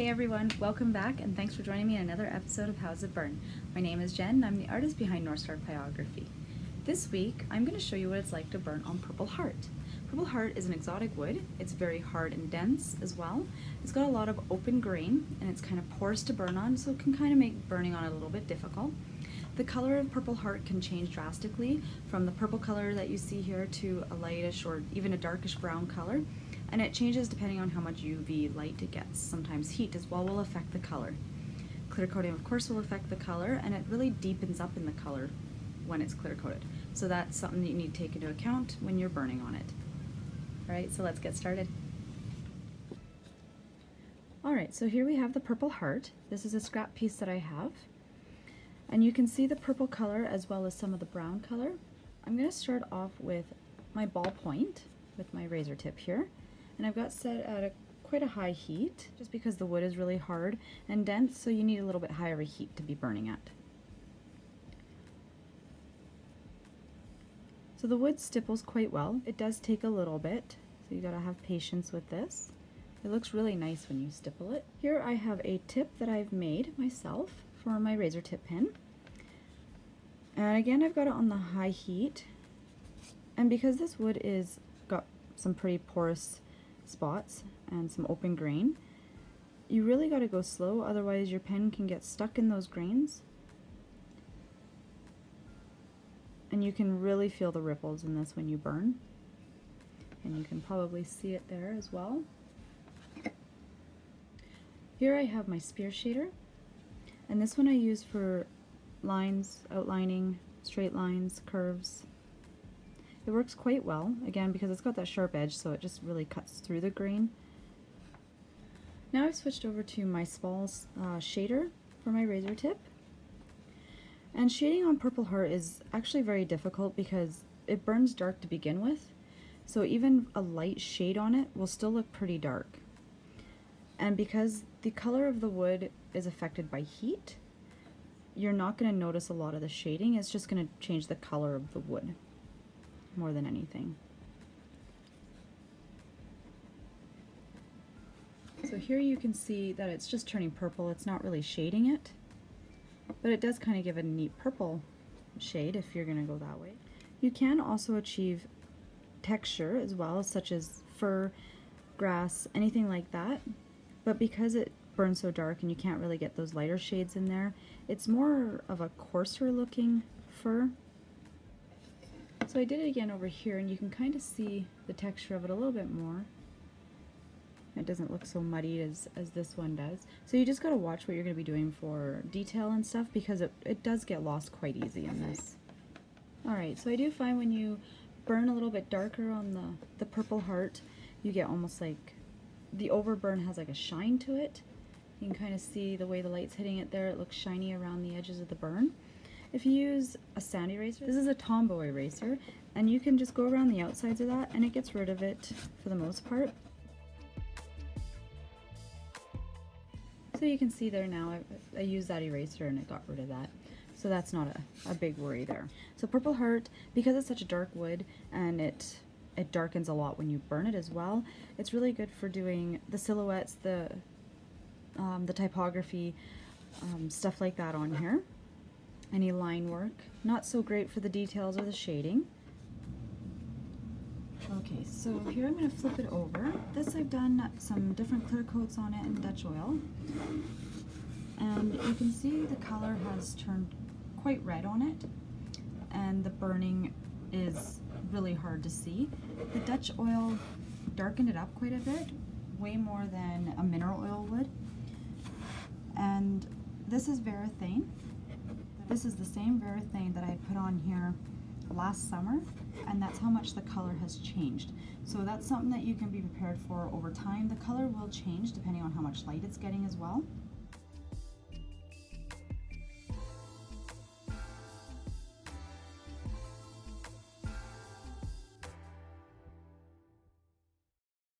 Hey everyone, welcome back and thanks for joining me in another episode of How's It Burn. My name is Jen and I'm the artist behind North Star Pyrography. This week I'm going to show you what it's like to burn on Purple Heart. Purple Heart is an exotic wood. It's very hard and dense as well. It's got a lot of open grain and it's kind of porous to burn on, so it can kind of make burning on it a little bit difficult. The color of Purple Heart can change drastically from the purple color that you see here to a lightish or even a darkish brown color. And it changes depending on how much UV light it gets. Sometimes heat as well will affect the color. Clear coating, of course, will affect the color, and it really deepens up in the color when it's clear coated. So that's something that you need to take into account when you're burning on it. All right, so let's get started. All right, so here we have the Purple Heart. This is a scrap piece that I have. And you can see the purple color as well as some of the brown color. I'm gonna start off with my ballpoint with my razor tip here. And I've got set at quite a high heat, just because the wood is really hard and dense, so you need a little bit higher a heat to be burning at. So the wood stipples quite well. It does take a little bit, so you gotta have patience with this. It looks really nice when you stipple it. Here I have a tip that I've made myself for my razor tip pen. And again, I've got it on the high heat. And because this wood is got some pretty porous spots and some open grain, you really got to go slow, otherwise your pen can get stuck in those grains. And you can really feel the ripples in this when you burn. And you can probably see it there as well. Here I have my spear shader, and this one I use for lines, outlining, straight lines, curves. It works quite well, again, because it's got that sharp edge, so it just really cuts through the grain. Now I've switched over to my small shader for my razor tip. And shading on Purple Heart is actually very difficult because it burns dark to begin with, so even a light shade on it will still look pretty dark. And because the color of the wood is affected by heat, you're not going to notice a lot of the shading. It's just going to change the color of the wood more than anything. So here you can see that it's just turning purple. It's not really shading it, but it does kind of give it a neat purple shade if you're going to go that way. You can also achieve texture as well, such as fur, grass, anything like that, but because it burns so dark and you can't really get those lighter shades in there, it's more of a coarser looking fur. So I did it again over here, and you can kind of see the texture of it a little bit more. It doesn't look so muddy as this one does. So you just got to watch what you're going to be doing for detail and stuff, because it does get lost quite easy in this. Alright, so I do find when you burn a little bit darker on the Purple Heart, you get almost like the overburn has like a shine to it. You can kind of see the way the light's hitting it there. It looks shiny around the edges of the burn. If you use a sand eraser, this is a Tombow eraser, and you can just go around the outsides of that and it gets rid of it for the most part. So you can see there now, I used that eraser and it got rid of that. So that's not a big worry there. So Purple Heart, because it's such a dark wood and it darkens a lot when you burn it as well, it's really good for doing the silhouettes, the typography, stuff like that on here. Any line work. Not so great for the details or the shading. Okay, so here I'm going to flip it over. This I've done some different clear coats on it in Dutch oil. And you can see the color has turned quite red on it. And the burning is really hard to see. The Dutch oil darkened it up quite a bit, way more than a mineral oil would. And this is Varathane. This is the same Varathane that I put on here last summer, and that's how much the color has changed. So that's something that you can be prepared for over time. The color will change depending on how much light it's getting as well.